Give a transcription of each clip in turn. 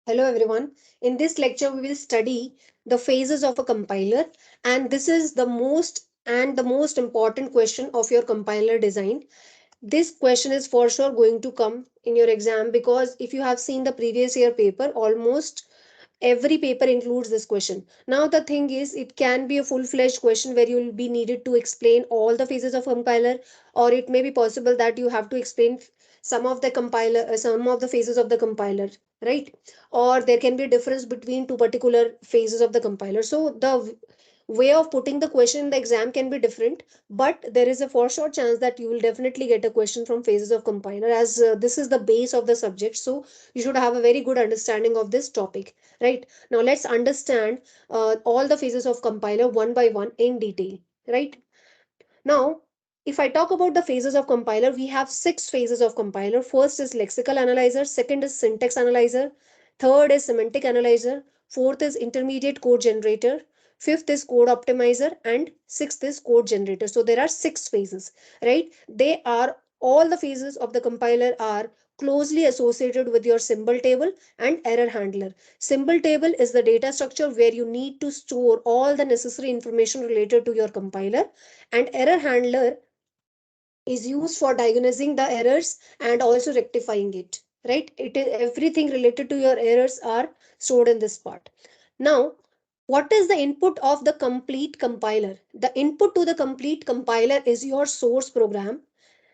Hello everyone. In this lecture, we will study the phases of a compiler, and this is the most important question of your compiler design. This question is for sure going to come in your exam because if you have seen the previous year paper, almost every paper includes this question. Now the thing is, it can be a full-fledged question where you will be needed to explain all the phases of compiler, or it may be possible that you have to explain some of the phases of the compiler, right? Or there can be a difference between two particular phases of the compiler. So the way of putting the question in the exam can be different, but there is a for sure chance that you will definitely get a question from phases of compiler, as this is the base of the subject. So you should have a very good understanding of this topic, right? Now let's understand all the phases of compiler one by one in detail, right? Now, if I talk about the phases of compiler, we have six phases of compiler. First is lexical analyzer, second is syntax analyzer, third is semantic analyzer, fourth is intermediate code generator, fifth is code optimizer, and sixth is code generator. So there are six phases, right? They are all the phases of the compiler are closely associated with your symbol table and error handler. Symbol table is the data structure where you need to store all the necessary information related to your compiler, and error handler is used for diagnosing the errors and also rectifying it, right? It is everything related to your errors are stored in this part. Now, what is the input of the complete compiler? The input to the complete compiler is your source program,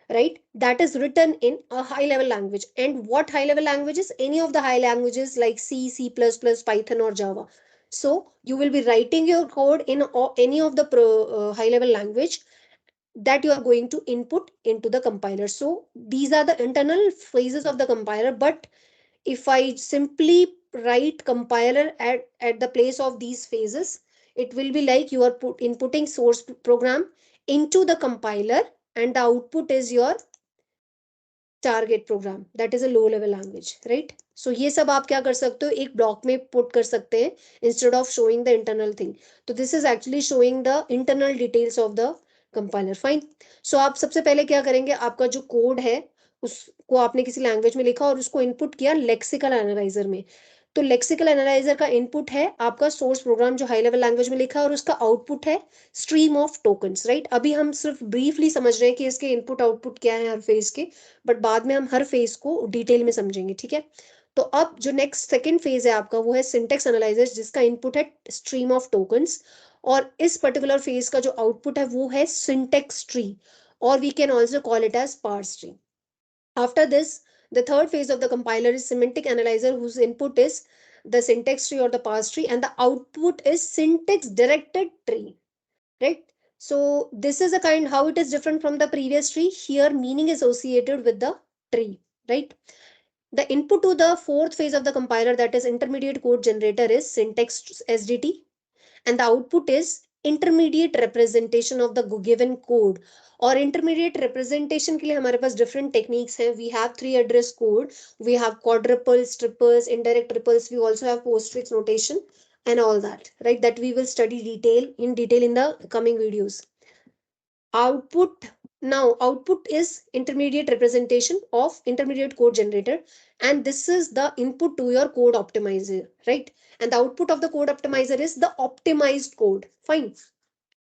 right? That is written in a high level language. And what high level languages? Any of the high languages like C, C++, Python, or Java. So you will be writing your code in any of the high level language that you are going to input into the compiler. So these are the internal phases of the compiler. But if I simply write compiler at the place of these phases, it will be like you are inputting source program into the compiler, and the output is your target program, that is a low level language, right? So ये सब आप क्या कर सकते हो, एक block में put कर सकते हैं instead of showing the internal thing. तो this is actually showing the internal details of the compiler. Fine. So आप सबसे पहले क्या करेंगे, आपका जो कोड है उसको आपने किसी लैंग्वेज में लिखा और उसको इनपुट किया लेक्सिकल एनालाइजर में. तो लेक्सिकल एनालाइजर का इनपुट है आपका सोर्स प्रोग्राम जो हाई लेवल लैंग्वेज में लिखा है, और उसका आउटपुट है स्ट्रीम ऑफ टोकन्स, राइट? अभी हम सिर्फ ब्रीफली समझ रहे हैं कि इसके इनपुट आउटपुट क्या है हर फेज के, बट बाद में हम हर फेज को डिटेल में समझेंगे, ठीक है? तो अब जो नेक्स्ट सेकंड फेज है आपका, वो है सिंटेक्स एनालाइजर, जिसका इनपुट है स्ट्रीम ऑफ टोकन्स, और इस पर्टिकुलर फेज का जो आउटपुट है वो है सिंटेक्स ट्री, और we can also call it as parse tree. After this, the third phase of the compiler is semantic analyzer, whose input is the syntax tree or the parse tree, and the output is syntax directed tree, right? So this is a kind how it is different from the previous tree. Here, meaning is associated with the tree, right? The input to the fourth phase of the compiler, that is intermediate code generator, is syntax SDT, and the output is intermediate representation of the given code. और intermediate representation के लिए हमारे पास different techniques हैं. We have three address code, we have quadruples, triples, indirect triples, we also have postfix notation and all that, right? That we will study in detail in the coming videos. Output. Now output is intermediate representation of intermediate code generator, and this is the input to your code optimizer, right? And the output of the code optimizer is the optimized code. Fine.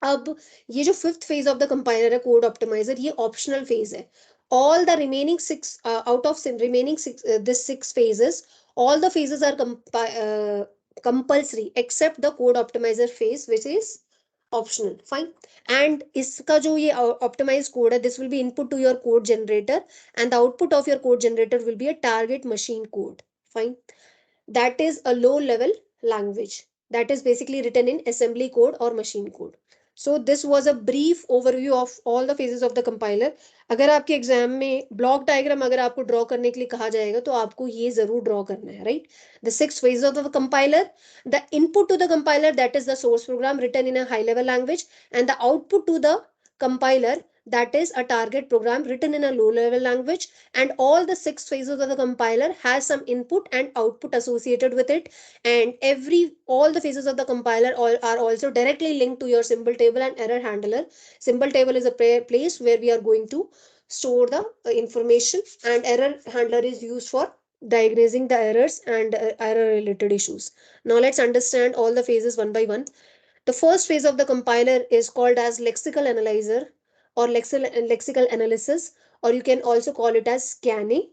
अब ये जो fifth phase of the compiler है code optimiser, ये optional phase है. All the remaining six out of remaining this six phases, all the phases are compulsory except the code optimizer phase, which is optional. Fine. And इसका जो ये optimized code है, this will be input to your code generator, and the output of your code generator will be a target machine code. Fine. That is a low level language that is basically written in assembly code or machine code. So this was a brief overview of all the phases of the compiler. अगर आपके exam में block diagram अगर आपको draw करने के लिए कहा जाएगा तो आपको ये जरूर ड्रॉ करना है, right? The six phases of the compiler. The input to the compiler, that is the source program written in a high level language, and the output to the compiler, that is a target program written in a low level language. And all the six phases of the compiler has some input and output associated with it, and all the phases of the compiler are also directly linked to your symbol table and error handler. Symbol table is a place where we are going to store the information, and error handler is used for diagnosing the errors and error related issues. Now let's understand all the phases one by one. The first phase of the compiler is called as lexical analyzer or lexical analysis, or you can also call it as scanning.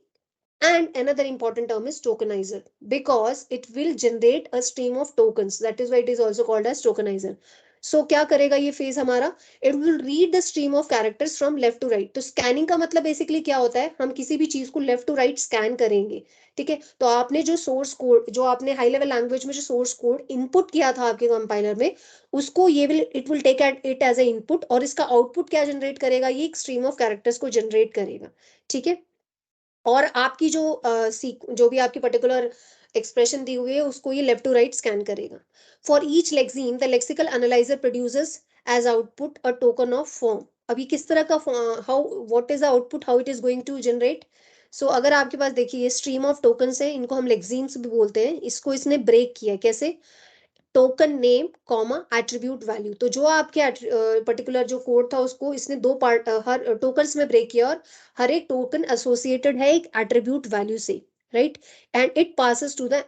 And another important term is tokenizer because it will generate a stream of tokens. That is why it is also called as tokenizer. So क्या करेगा ये phase हमारा? It will read the stream of characters from left to right. तो scanning का मतलब basically क्या होता है? हम किसी भी चीज को लेफ्ट टू राइट स्कैन करेंगे, ठीक है? तो आपने जो सोर्स कोड, जो आपने हाई लेवल लैंग्वेज में जो सोर्स कोड इनपुट किया था आपके कंपाइलर में, उसको ये will it will take it as a input, और इसका आउटपुट क्या जनरेट करेगा? ये एक स्ट्रीम ऑफ कैरेक्टर्स को जनरेट करेगा, ठीक है? और आपकी जो भी आपकी पर्टिकुलर एक्सप्रेशन दी हुई है उसको ये लेफ्ट टू राइट स्कैन करेगा. For each lexeme the lexical analyser produces as output a token of form. अभी किस तरह का how what is the output, how it is going to generate? So अगर आपके पास देखिए ये स्ट्रीम ऑफ टोकन्स है, इनको हम लेक्सीम्स भी बोलते हैं. इसको इसने ब्रेक किया कैसे? Token name comma attribute value. तो जो आपके पर्टिकुलर जो कोड था उसको इसने दो पार्ट हर टोकन्स में ब्रेक किया, और हर एक टोकन एसोसिएटेड है एक एट्रीब्यूट वैल्यू से, right? And it passes to the.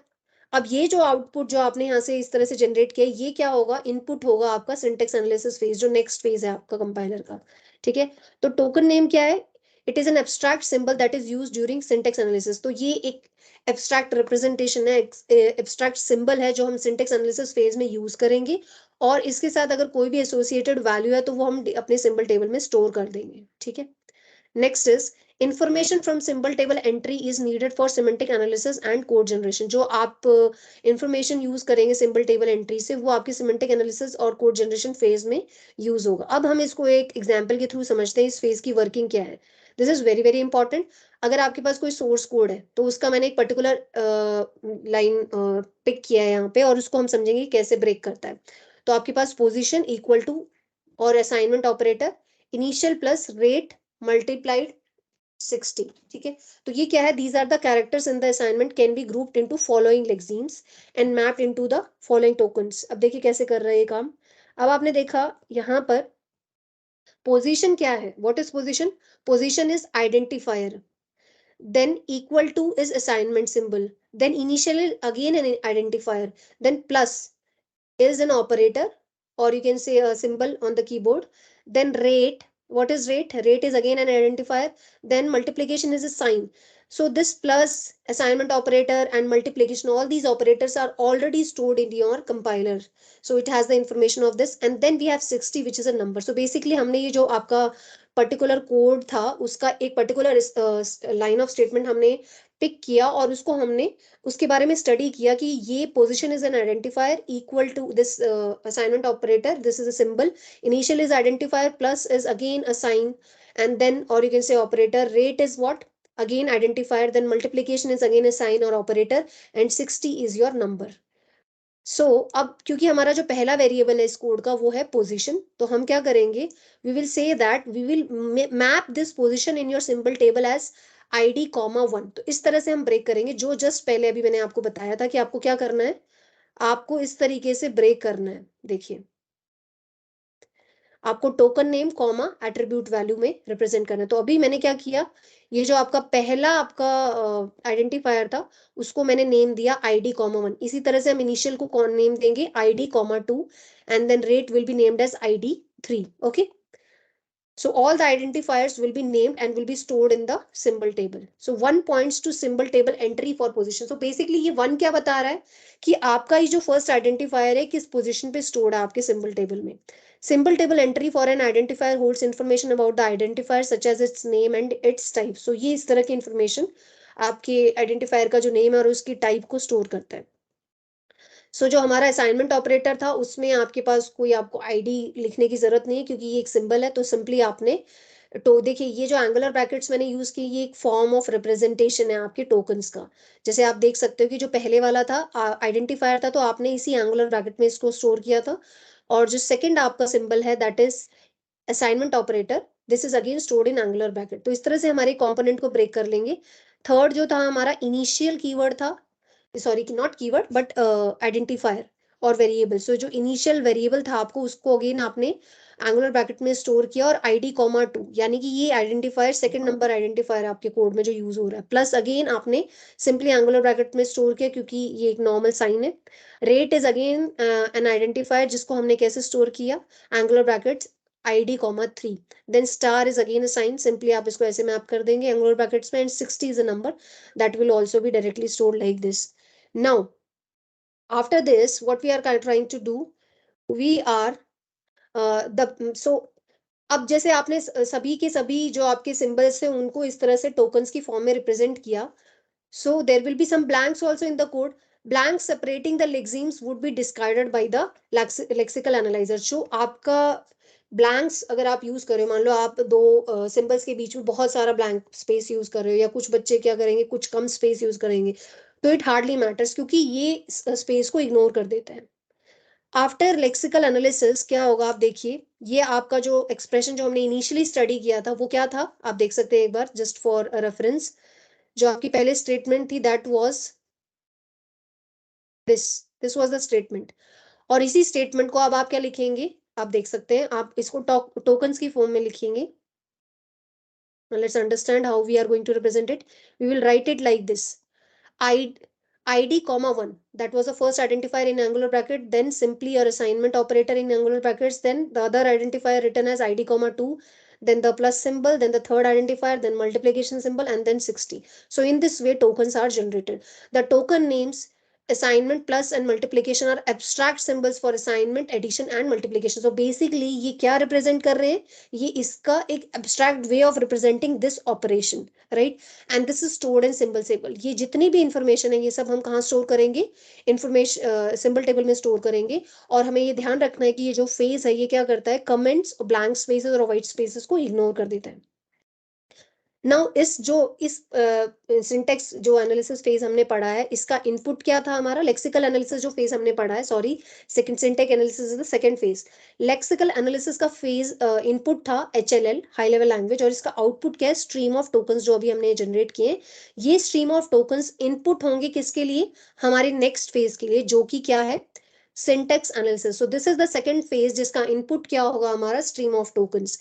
अब ये जो आउटपुट जो आपने यहाँ से इस तरह से जनरेट किया, ये क्या होगा? इनपुट होगा आपका सिंटेक्स एनालिसिस फेज, जो नेक्स्ट फेज है आपका कंपाइलर का, ठीक है? तो टोकन नेम क्या है? It is an abstract symbol that is used during syntax analysis. तो ये एक एब्स्ट्रैक्ट रिप्रेजेंटेशन है, एब्स्ट्रैक्ट सिंबल है जो हम सिंटेक्स एनालिसिस फेज में यूज करेंगे, और इसके साथ अगर कोई भी एसोसिएटेड वैल्यू है तो वो हम अपने सिंबल टेबल में स्टोर कर देंगे, ठीक है? Next is information from symbol table entry is needed for semantic analysis and code generation. जो आप इंफॉर्मेशन यूज करेंगे सिंबल टेबल एंट्री से, वो आपके सिमेंटिक एनालिसिस और कोड जनरेशन फेज में यूज होगा. अब हम इसको एक एग्जांपल के थ्रू समझते हैं इस फेज की वर्किंग क्या है. This is very very important. अगर आपके पास कोई सोर्स कोड है तो उसका मैंने एक पर्टिकुलर लाइन पिक किया है यहाँ पे, और उसको हम समझेंगे कैसे ब्रेक करता है. तो आपके पास पोजिशन इक्वल टू और assignment operator, initial plus rate multiplied 60, ठीक है? तो ये क्या है? These are the characters in the assignment can be grouped into following lexemes and mapped into the following tokens. अब देखिए कैसे कर रहा है ये काम. अब आपने देखा यहाँ पर पोजीशन क्या है? What is position? Position is identifier, then equal to is assignment symbol, then initial is again an identifier, then plus is an operator, or you can say a symbol on the keyboard, then rate. What is rate? Rate is again an identifier, then multiplication is a sign. So this plus, assignment operator and multiplication, all these operators are already stored in your compiler, so it has the information of this. And then we have 60 which is a number. So basically हमने ये जो आपका particular code था उसका एक particular line of statement हमने pick किया, और उसको हमने उसके बारे में स्टडी किया कि ये position is an identifier equal to this assignment operator, this is a symbol, initial is identifier, plus is again a sign, and then और you can say operator, rate is what? Again identifier, then multiplication is again a sign और operator, and 60 is your number. So अब क्योंकि हमारा जो पहला variable है इस code का वो है पोजीशन, तो हम क्या करेंगे? We will say that we will map this position in your symbol table as id comma 1. तो इस तरह से हम ब्रेक करेंगे, जो जस्ट पहले अभी मैंने आपको बताया था कि आपको क्या करना है, आपको इस तरीके से ब्रेक करना है. देखिए आपको token name comma attribute value में रिप्रेजेंट करना है. तो अभी मैंने क्या किया, ये जो आपका पहला आपका आइडेंटिफायर था उसको मैंने नेम दिया id कॉमा 1. इसी तरह से हम इनिशियल को कौन नेम देंगे? id comma 2, and then rate will be named as id 3. Okay, so all the identifiers will be named and will be stored in the symbol table. So one points to symbol table entry for position. So basically ये one क्या बता रहा है कि आपका ये जो first identifier है किस position पे stored है आपके symbol table में. Symbol table entry for an identifier holds information about the identifier such as its name and its type. So ये इस तरह की information आपके identifier का जो name है और उसकी type को store करता है. सो जो हमारा असाइनमेंट ऑपरेटर था उसमें आपके पास कोई आपको आईडी लिखने की जरूरत नहीं है क्योंकि ये एक सिंबल है. तो सिंपली आपने तो देखिए ये जो एंगुलर ब्रैकेट्स मैंने यूज की ये एक फॉर्म ऑफ रिप्रेजेंटेशन है आपके टोकन्स का. जैसे आप देख सकते हो कि जो पहले वाला था आइडेंटिफायर था तो आपने इसी एंगुलर ब्रैकेट में इसको स्टोर किया था, और जो सेकंड आपका सिंबल है that is assignment operator, this is again stored in angular bracket. तो इस तरह से हमारे कंपोनेंट को ब्रेक कर लेंगे. थर्ड जो था हमारा इनिशियल कीवर्ड था, sorry not keyword but identifier, और वेरिएबल, सो जो इनिशियल वेरिएबल था आपको उसको अगेन आपने एंगुलर ब्रैकेट में स्टोर किया और आईडी कॉमा 2, यानी कि ये आइडेंटिफायर सेकंड नंबर आइडेंटिफायर आपके कोड में जो यूज हो रहा है, प्लस अगेन आपने सिंपली एंगुलर ब्रैकेट में स्टोर किया क्योंकि ये एक नॉर्मल साइन है। Rate is again an identifier जिसको हमने कैसे स्टोर किया, angular bracket ID comma 3, then star is again a sign, simply आप इसको ऐसे मैप कर देंगे एंगुलर ब्रैकेट्स में, and 60 is a number that will also be directly stored like this. Now, after this, what we are trying to do, we are the so अब जैसे आपने सभी के सभी जो आपके सिंबल्स थे उनको इस तरह से टोकन्स की फॉर्म में रिप्रेजेंट किया, so there will be some blanks also in the code. Blanks separating the lexemes would be discarded by the lexical analyzer. जो आपका ब्लैंक्स अगर आप यूज कर रहे हो, मान लो आप दो सिंबल्स के बीच में बहुत सारा ब्लैंक स्पेस यूज कर रहे हो, या कुछ बच्चे क्या करेंगे कुछ कम स्पेस यूज करेंगे, तो इट हार्डली मैटर्स क्योंकि ये स्पेस को इग्नोर कर देता है। आफ्टर लेक्सिकल एनालिसिस क्या होगा आप देखिए, ये आपका जो एक्सप्रेशन जो हमने इनिशियली स्टडी किया था वो क्या था आप देख सकते हैं एक बार जस्ट फॉर रेफरेंस। जो आपकी पहले स्टेटमेंट थी that was this this was the statement, और इसी स्टेटमेंट को अब आप क्या लिखेंगे, आप देख सकते हैं आप इसको टोकन्स की फॉर्म में लिखेंगे। Now let's understand how we are going to represent it. We will write it like this: I, id comma 1, that was the first identifier in angular bracket, then simply your assignment operator in angular brackets, then the other identifier written as id comma 2, then the plus symbol, then the third identifier, then multiplication symbol, and then 60. So in this way tokens are generated. The token names assignment, plus and multiplication are abstract symbols for assignment, addition and multiplication. So basically ये क्या represent कर रहे हैं, ये इसका एक abstract way of representing this operation, right? And this is stored in symbol table. ये जितनी भी इंफॉर्मेशन है ये सब हम कहाँ स्टोर करेंगे, इंफॉर्मेशन सिंबल टेबल में स्टोर करेंगे। और हमें ये ध्यान रखना है कि ये जो फेज है ये क्या करता है, कमेंट्स, ब्लैंक स्पेसेस और व्हाइट स्पेसेस को इग्नोर कर देता है। नाउ इस सिंटेक्स जो एनालिसिस फेज हमने पढ़ा है इसका इनपुट क्या था हमारा, लेक्सिकल एनालिसिस जो फेज हमने पढ़ा है, sorry second syntax analysis is the second phase. Lexical analysis का फेज इनपुट था एचएलएल हाई लेवल लैंग्वेज, और इसका आउटपुट क्या है, स्ट्रीम ऑफ टोकन्स जो अभी हमने जनरेट किए। ये स्ट्रीम ऑफ टोकन्स इनपुट होंगे किसके लिए, हमारे नेक्स्ट फेज के लिए, जो कि क्या है, syntax analysis. So this is the second phase जिसका इनपुट क्या होगा हमारा, stream of tokens.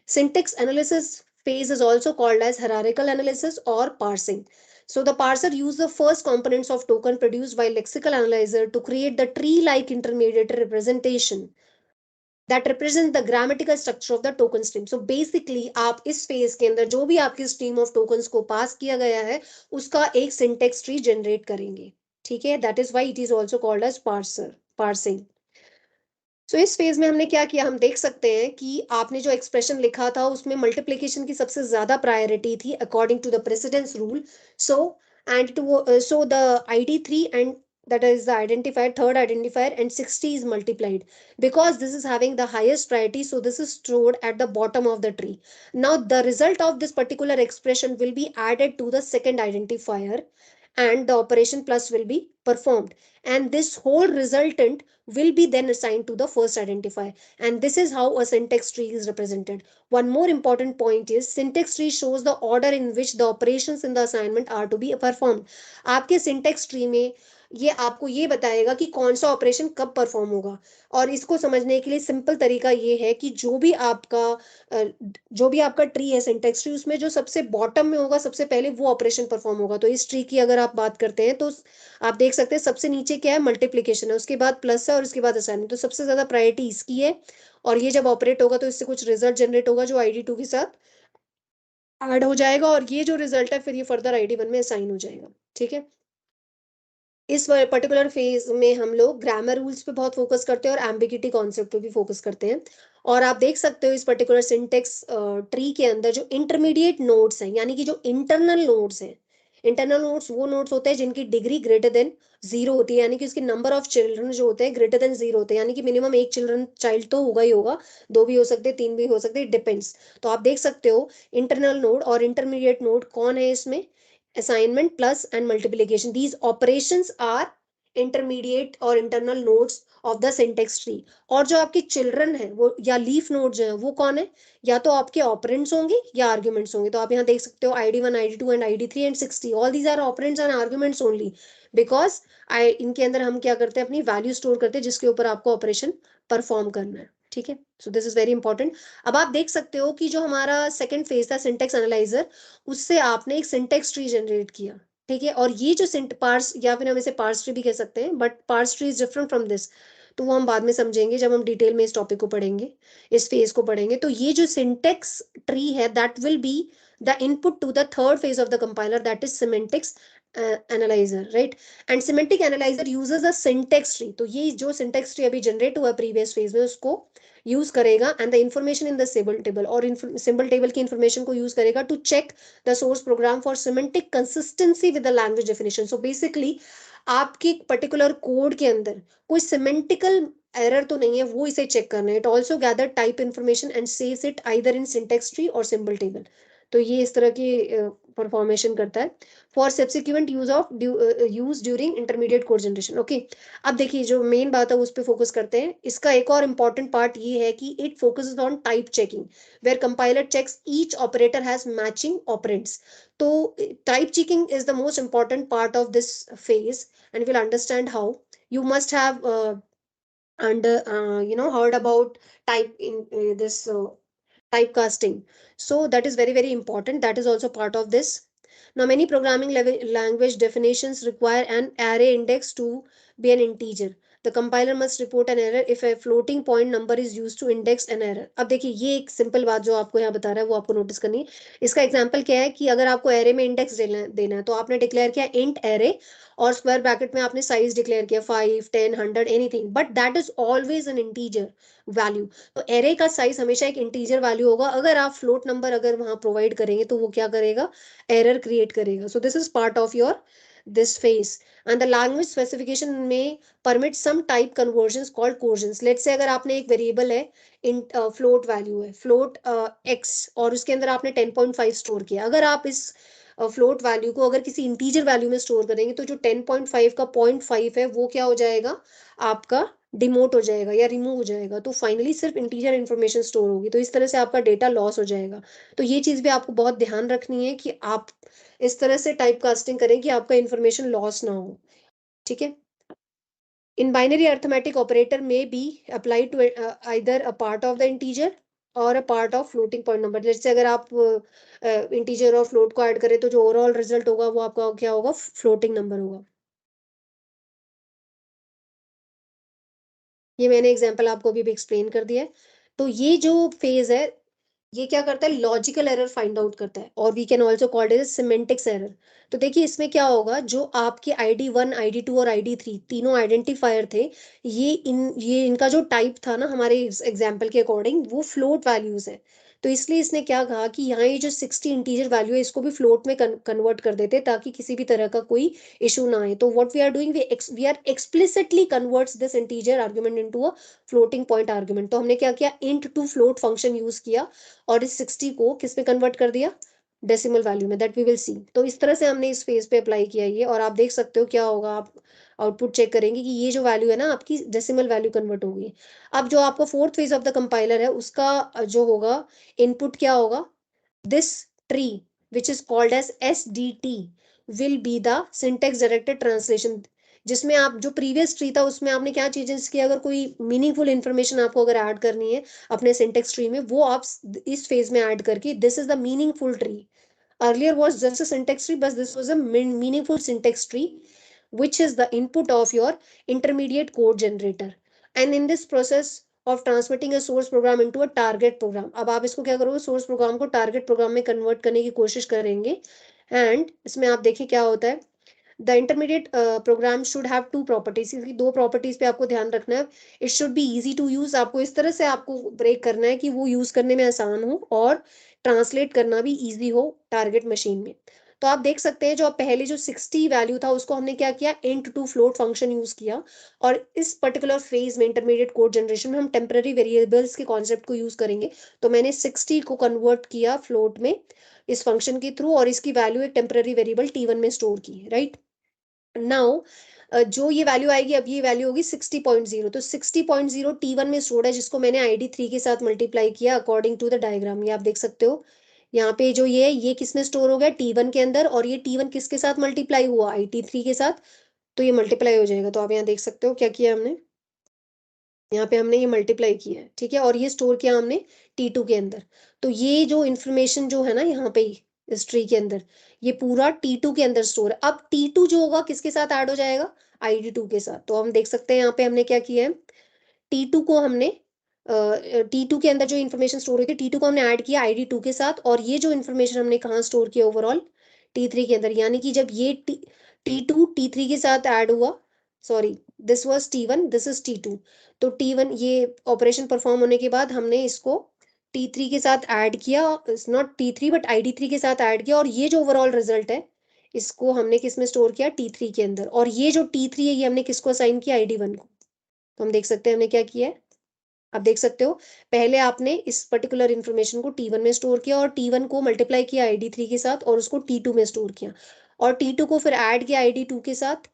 Syntax analysis phase is also called as hierarchical analysis or parsing. So the parser uses the first components of token produced by lexical analyzer to create the tree-like intermediate representation that represents the grammatical structure of the token stream. So basically आप इस phase के अंदर जो भी आपकी stream of tokens को pass किया गया है उसका एक syntax tree generate करेंगे, ठीक है? That is why it is also called as parsing. सो इस फेज में हमने क्या किया, हम देख सकते हैं कि आपने जो एक्सप्रेशन लिखा था उसमें मल्टीप्लिकेशन की सबसे ज्यादा प्रायोरिटी थी according to the precedence rule. So and to so the ID 3 and that is the identifier, third identifier, and 60 is multiplied because this is having the highest priority, so this is stored at the bottom of the tree. Now the result of this particular expression will be added to the second identifier and the operation plus will be performed, and this whole resultant will be then assigned to the first identifier, and this is how a syntax tree is represented. One more important point is syntax tree shows the order in which the operations in the assignment are to be performed. आपके syntax tree में ये आपको ये बताएगा कि कौन सा operation कब परफॉर्म होगा, और इसको समझने के लिए सिंपल तरीका ये है कि जो भी आपका ट्री है सिंटेक्स ट्री, उसमें जो सबसे बॉटम में होगा सबसे पहले वो ऑपरेशन परफॉर्म होगा। तो इस ट्री की अगर आप बात करते हैं तो आप देख सकते हैं सबसे नीचे क्या है, मल्टीप्लीकेशन है, उसके बाद प्लस है और उसके बाद असाइनमेंट, तो सबसे ज्यादा प्रायोरिटी इसकी है। और ये जब ऑपरेट होगा तो इससे कुछ रिजल्ट जनरेट होगा जो आईडी 2 के साथ ऐड हो जाएगा, और ये जो रिजल्ट है फिर ये फर्दर आईडी 1 में असाइन हो जाएगा, ठीक है? इस पर्टिकुलर फेज में हम लोग ग्रामर रूल्स पे बहुत फोकस करते हैं और एम्बिगिटी कॉन्सेप्ट पे भी फोकस करते हैं। और आप देख सकते हो इस पर्टिकुलर सिंटेक्स ट्री के अंदर जो इंटरमीडिएट नोड्स हैं, यानी कि जो इंटरनल नोड्स हैं, इंटरनल नोड्स वो नोड्स होते हैं जिनकी डिग्री ग्रेटर देन 0 होती है, यानी कि उसके नंबर ऑफ चिल्ड्रन जो होते हैं ग्रेटर देन 0 होते हैं, यानी कि मिनिमम एक चाइल्ड तो होगा ही होगा, दो भी हो सकते हैं, तीन भी हो सकते हैं, डिपेंड्स। तो आप देख सकते हो इंटरनल नोड और इंटरमीडिएट नोड कौन है इसमें, assignment, plus and multiplication. These operations are intermediate और internal nodes of the syntax tree. और जो आपके children हैं वो या leaf nodes हैं वो कौन है, या तो आपके operands होंगे या arguments होंगे। तो आप यहाँ देख सकते हो id1, id2 and id3 and 60, all these are operands and arguments only, because इनके अंदर हम क्या करते हैं, अपनी वैल्यू स्टोर करते हैं जिसके ऊपर आपको ऑपरेशन परफॉर्म करना है, ठीक है। सो दिस इज वेरी इंपॉर्टेंट। अब आप देख सकते हो कि जो हमारा सेकंड फेज था सिंटेक्स एनालाइजर, उससे आपने एक सिंटेक्स ट्री जनरेट किया, ठीक है। और ये जो पार्स, या फिर हम इसे पार्स ट्री भी कह सकते हैं, but parse tree is different from this, तो वो हम बाद में समझेंगे जब हम डिटेल में इस टॉपिक को पढ़ेंगे, इस फेज को पढ़ेंगे। तो ये जो सिंटेक्स ट्री है that will be the input to the third phase of the compiler, that is semantics analyzer, right. And semantic analyzer uses a syntax tree, तो ये जो सिंटेक्स ट्री अभी जनरेट हुआ प्रीवियस फेज में उसको use करेगा, and the information in the symbol table, और symbol table की इंफॉर्मेशन को यूज करेगा to check the source program for semantic consistency with the language definition. So basically आपके पर्टिकुलर कोड के अंदर कोई सिमेंटिकल एरर तो नहीं है, वो इसे चेक करना है। It also gather type information and saves it either in syntax tree और सिंबल टेबल। तो ये इस तरह की परफॉर्मेशन करता है for subsequent use during intermediate code generation, okay. अब देखिए जो मेन बात है उस पर फोकस करते हैं। इसका एक और इम्पॉर्टेंट पार्ट ये है कि it focuses on type checking, where compiler checks each operator has matching operands. तो type checking is the most important part of this phase, and we'll understand how. You must have heard about type in this typecasting. So that is very very important, that is also part of this. Now many programming language definitions require an array index to be an integer. The compiler must report an error if a floating point number is used to index an error. अब देखिए ये एक simple बात जो आपको यहाँ बता रहा है वो आपको नोटिस करनी है। इसका एग्जांपल क्या है कि अगर आपको एरे में इंडेक्स देना है तो आपने डिक्लेयर किया इंट एरे, और स्क्वायर ब्रैकेट में आपने साइज डिक्लेयर किया 5, 10, 100 anything, but that is always an integer value. तो एरे का साइज हमेशा एक इंटीजर वैल्यू होगा। अगर आप फ्लोट नंबर अगर वहां प्रोवाइड करेंगे तो वो क्या करेगा, एरर क्रिएट करेगा। सो this is part of your this phase, and the language specification may permit some type conversions called coercions. Let's say अगर आपने एक वेरिएबल है इन फ्लोट वैल्यू है फ्लोट x, और उसके अंदर आपने 10.5 स्टोर किया, अगर आप इस फ्लोट वैल्यू को अगर किसी इंटीजर वैल्यू में स्टोर करेंगे तो जो 10.5 का 0.5 है वो क्या हो जाएगा, आपका डिमोट हो जाएगा या रिमूव हो जाएगा। तो फाइनली सिर्फ इंटीजर इन्फॉर्मेशन स्टोर होगी, तो इस तरह से आपका डेटा लॉस हो जाएगा। तो ये चीज भी आपको बहुत ध्यान रखनी है कि आप इस तरह से टाइप कास्टिंग करें कि आपका इन्फॉर्मेशन लॉस ना हो, ठीक है। इन बाइनरी अर्थमेटिक ऑपरेटर में be apply to either a part of the integer और a part of floating point number. जैसे अगर आप इंटीजर और फ्लोट को ऐड करें तो जो ओवरऑल रिजल्ट होगा वो आपका क्या होगा, फ्लोटिंग नंबर होगा। ये मैंने एग्जांपल आपको अभी भी एक्सप्लेन कर दिया है। तो ये जो फेज है ये क्या करता है, लॉजिकल एरर फाइंड आउट करता है, और we can also called it semantics error. तो देखिए इसमें क्या होगा, जो आपके ID1, ID2 और ID3 तीनों आइडेंटिफायर थे, ये इनका जो टाइप था ना हमारे एग्जाम्पल के अकॉर्डिंग वो फ्लोट वैल्यूज है। तो इसलिए इसने क्या कहा कि यहाँ ये जो 60 इंटीजर वैल्यू है इसको भी फ्लोट में कन्वर्ट कर देते ताकि किसी भी तरह का कोई इशू ना आए। तो what we are doing, we are explicitly converts this integer argument into a floating point argument. तो हमने क्या किया, int to float function use किया और इस 60 को किस में कन्वर्ट कर दिया, डेसिमल वैल्यू में, दैट वी विल सी। तो इस तरह से हमने इस फेज पे अप्लाई किया ये, और आप देख सकते हो क्या होगा, आप आउटपुट चेक करेंगे कि ये जो वैल्यू है ना आपकी डेसिमल वैल्यू कन्वर्ट होगी। अब जो आपका fourth phase of the compiler है उसका जो होगा इनपुट क्या होगा, this tree which is called as SDT will be the syntax directed translation, जिसमें आप जो प्रीवियस ट्री था उसमें आपने क्या चेंजेस किया, अगर कोई मीनिंगफुल इंफॉर्मेशन आपको अगर ऐड करनी है अपने सिंटेक्स ट्री में वो आप इस फेज में ऐड करके, this is the meaningful tree. earlier was just a syntax tree but this was a meaningful syntax tree which is the input of your intermediate code generator, and in this process of transmitting a source program into a target program, अब आप इसको क्या करोगे, source program को target programme में convert करने की कोशिश करेंगे। एंड इसमें आप देखिए क्या होता है, the intermediate program should have two properties, इसकी दो प्रॉपर्टीज पे आपको ध्यान रखना है। It should be easy to use, आपको इस तरह से आपको ब्रेक करना है कि वो यूज करने में आसान हो और ट्रांसलेट करना भी इजी हो टारगेट मशीन में। तो आप देख सकते हैं जो पहले जो 60 वैल्यू था उसको हमने क्या किया, int to float function use किया, और इस पर्टिकुलर फेज में इंटरमीडिएट कोड जनरेशन में हम टेम्पररी वेरिएबल्स के कॉन्सेप्ट को यूज करेंगे। तो मैंने 60 को कन्वर्ट किया फ्लोट में इस फंक्शन के थ्रू, और इसकी वैल्यू एक टेम्पररी वेरिएबल T1 में स्टोर की, राइट। नाउ जो ये वैल्यू आएगी, अब ये वैल्यू होगी 60.0, तो 60.0 T1 में स्टोर्ड है जिसको मैंने ID3 के साथ मल्टीप्लाई किया अकॉर्डिंग टू द डायग्राम। ये आप देख सकते हो यहाँ पे जो ये है ये किस में स्टोर हो गया, T1 के अंदर, और ये T1 किसके साथ मल्टीप्लाई हुआ, IT3 के साथ। तो ये मल्टीप्लाई हो जाएगा। तो आप यहाँ देख सकते हो क्या किया हमने, यहाँ पे हमने ये मल्टीप्लाई किया है, ठीक है, और ये स्टोर किया हमने T2 के अंदर। तो ये जो इन्फॉर्मेशन जो है ना यहाँ पे इस ट्री के अंदर, ये पूरा T2 के अंदर स्टोर है। अब T2 जो होगा किसके साथ ऐड हो जाएगा, ID2 के साथ। तो हम देख सकते हैं यहाँ पे हमने क्या किया है, T2 को हमने T2 के अंदर जो इन्फॉर्मेशन स्टोर हुई थी, T2 को हमने ऐड किया ID2 के साथ, और ये जो इन्फॉर्मेशन हमने कहाँ स्टोर किया ओवरऑल, T3 के अंदर। यानी कि जब ये T2 T3 के साथ ऐड हुआ, sorry, this was T1, this is T2। तो T1 ये ऑपरेशन परफॉर्म होने के बाद हमने इसको T3 के साथ ऐड किया, नॉट T3 बट ID3 के साथ ऐड किया, और ये जो ओवरऑल रिजल्ट है इसको हमने किस में स्टोर किया, T3 के अंदर। और ये जो T3 है ये हमने किसको असाइन किया, ID1 को। तो हम देख सकते हैं हमने क्या किया है, आप देख सकते हो, पहले आपने इस पर्टिकुलर इन्फॉर्मेशन को T1 में स्टोर किया, और T1 को मल्टीप्लाई किया ID3 के साथ, और उसको T2 में स्टोर किया, और T2 को फिर ऐड किया ID2 के साथ,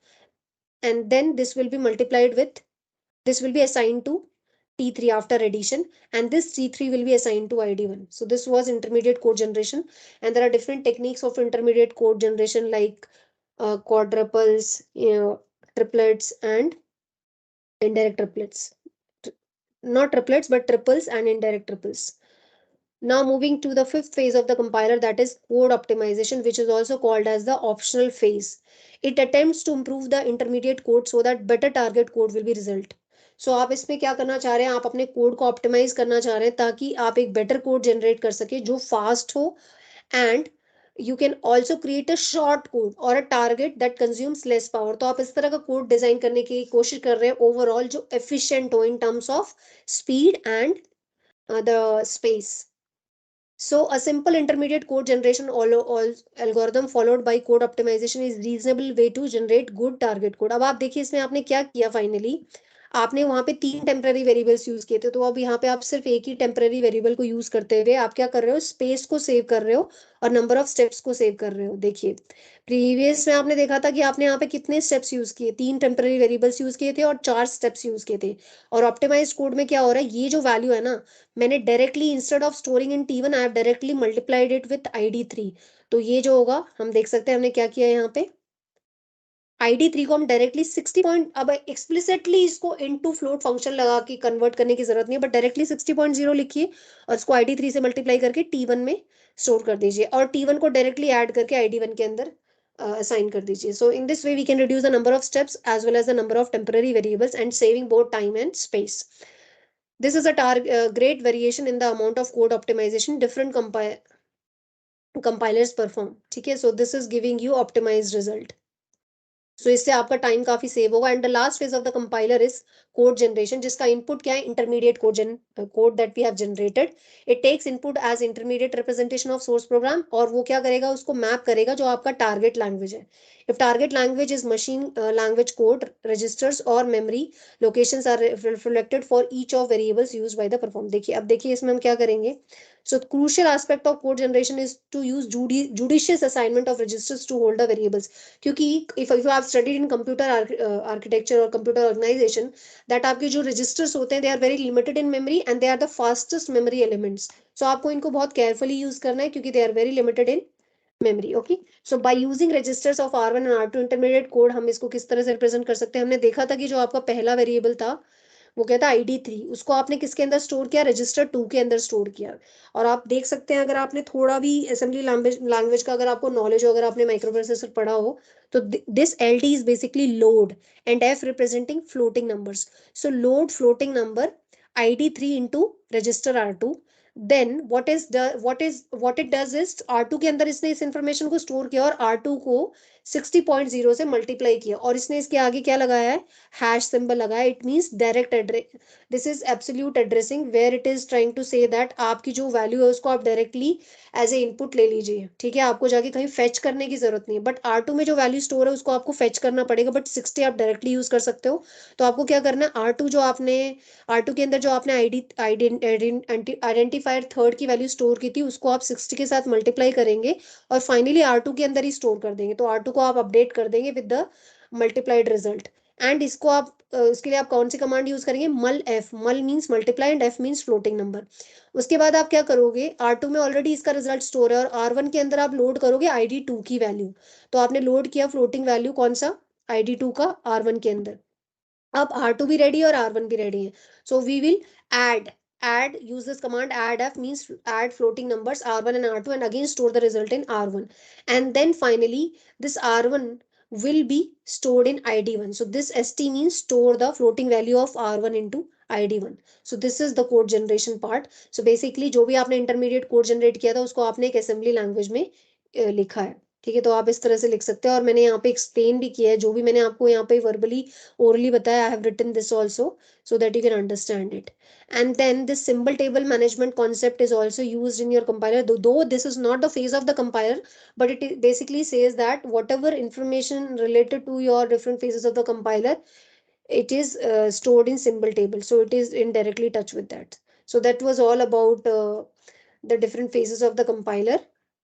and then this will be multiplied with, this will be assigned to T3 after addition, and this T3 will be assigned to ID1. So this was intermediate code generation, and there are different techniques of intermediate code generation like quadruples, triplets, and indirect triplets. Not triplets, but triples and indirect triples. Now moving to the fifth phase of the compiler, that is code optimization, which is also called as the optional phase. It attempts to improve the intermediate code so that better target code will be result. So आप इसमें क्या करना चाह रहे हैं, आप अपने code को ऑप्टिमाइज करना चाह रहे हैं ताकि आप एक बेटर कोड जनरेट कर सके जो फास्ट हो, and you can also create a short code और a target that consumes less power. तो आप इस तरह का कोड डिजाइन करने की कोशिश कर रहे हैं ओवरऑल जो एफिशिएंट हो in terms of speed and the space. So a simple intermediate code generation all algorithm followed by code optimization is reasonable way to generate good target code. अब आप देखिए इसमें आपने क्या किया फाइनली, आपने वहां पे 3 टेम्पररी वेरिएबल्स यूज किए थे, तो अब यहाँ पे आप सिर्फ एक ही टेम्पररी वेरिएबल को यूज करते हुए आप क्या कर रहे हो, स्पेस को सेव कर रहे हो और नंबर ऑफ स्टेप्स को सेव कर रहे हो। देखिए प्रीवियस में आपने देखा था कि आपने यहाँ पे कितने स्टेप्स यूज किए, 3 टेम्पररी वेरिएबल्स यूज किए थे और 4 स्टेप्स यूज किए थे। और ऑप्टिमाइज्ड कोड में क्या हो रहा है, ये जो वैल्यू है ना, मैंने directly instead of storing in T1 I have directly multiplied it with ID3। तो ये जो होगा हम देख सकते हैं हमने क्या किया यहाँ पे, ID3 को हम डायरेक्टली 60 पॉइंट, अब एक्सप्लिसिटली इसको इनटू फ्लोट फंक्शन लगा के कन्वर्ट करने की जरूरत नहीं है, बट डायरेक्टली 60.0 लिखिए और इसको ID3 से मल्टीप्लाई करके T1 में स्टोर कर दीजिए, और T1 को डायरेक्टली ऐड करके ID1 के अंदर असाइन कर दीजिए. So in this way we can reduce the number of steps as well as the number of temporary variables and saving both time and space. This is a great variation in the amount of code optimization different compilers perform. ठीक है, so this is giving you optimized result. सो इससे आपका time काफी save होगा. And the last phase of the compiler is code generation, जिसका input क्या है, intermediate code that we have generated. It takes input as intermediate representation of source program, और वो क्या करेगा, उसको मैप करेगा जो आपका टारगेट लैंग्वेज है. If target language is machine language code, registers और memory locations are reflected for each of variables used by the perform. देखिए अब देखिए इसमें हम क्या करेंगे. So crucial aspect of code generation is to use judicious assignment of registers to hold the variables. क्योंकि if you have studied in computer architecture or computer organization, that आपके जो registers होते हैं they are very limited in memory and they are the fastest memory elements. So आपको इनको बहुत carefully use करना है क्योंकि they are very limited in memory. Okay, so by using registers of R1 and R2 intermediate code हम इसको किस तरह से represent कर सकते हैं. हमने देखा था कि जो आपका पहला वेरिएबल था वो क्या था, ID3, उसको आपने किसके अंदर स्टोर किया, रजिस्टर 2 के अंदर स्टोर किया. और आप देख सकते हैं अगर आपने थोड़ा भी असेंबली लैंग्वेज का अगर आपको नॉलेज हो, अगर आपने माइक्रो प्रोसेसर पढ़ा हो, तो this LT is basically load and F representing floating numbers. So load floating number ID3 into register R2. Then what it does is R2 के अंदर इसने इस इंफॉर्मेशन को स्टोर किया और R2 को 60.0 से मल्टीप्लाई किया, और इसने इसके आगे क्या लगाया है, हैश सिंबल लगाया. It means direct address. This is absolute addressing where it is trying to say that आपकी जो वैल्यू है उसको आप डायरेक्टली एज ए इनपुट ले लीजिए. ठीक है, आपको जाके कहीं फेच करने की जरूरत नहीं है. बट R2 में जो वैल्यू स्टोर है उसको आपको फेच करना पड़ेगा, बट 60 आप डायरेक्टली यूज कर सकते हो. तो आपको क्या करना है, R2 के अंदर जो आपने आइडेंटिफायर थर्ड की वैल्यू स्टोर की थी उसको आप 60 के साथ मल्टीप्लाई करेंगे और फाइनली R2 के अंदर ही स्टोर कर देंगे. तो R2 को आप अपडेट कर देंगे with the multiplied result. And इसको आप इसके लिए आप कौन सी कमांड यूज करेंगे, मल एफ. मल means multiply and F means floating number. उसके बाद आप क्या करोगे, R2 में ऑलरेडी इसका रिजल्ट स्टोर है और R1 के अंदर आप लोड करोगे ID2 की वैल्यू. तो आपने लोड किया फ्लोटिंग वैल्यू कौन सा, ID2 का R1 के अंदर। अब R2 भी रेडी है और R1 भी रेडी है, so we will add use this command add f means add floating numbers R1 and R2 and again store the result in R1, and then finally this R1 will be stored in ID1. So this st means store the floating value of R1 into ID1. So this is the code generation part. So basically जो भी आपने intermediate code generate किया था उसको आपने एक assembly language में लिखा है, ठीक है। तो आप इस तरह से लिख सकते हैं, और मैंने यहाँ पे एक्सप्लेन भी किया है जो भी मैंने आपको यहाँ पे verbally orally bataya. I have written this also so that you can understand it. And then this symbol table management concept is also used in your compiler, though this is not the phase of the compiler, but it basically says that whatever information related to your different phases of the compiler, it is stored in symbol table, so it is indirectly touch with that. So that was all about the different phases of the compiler.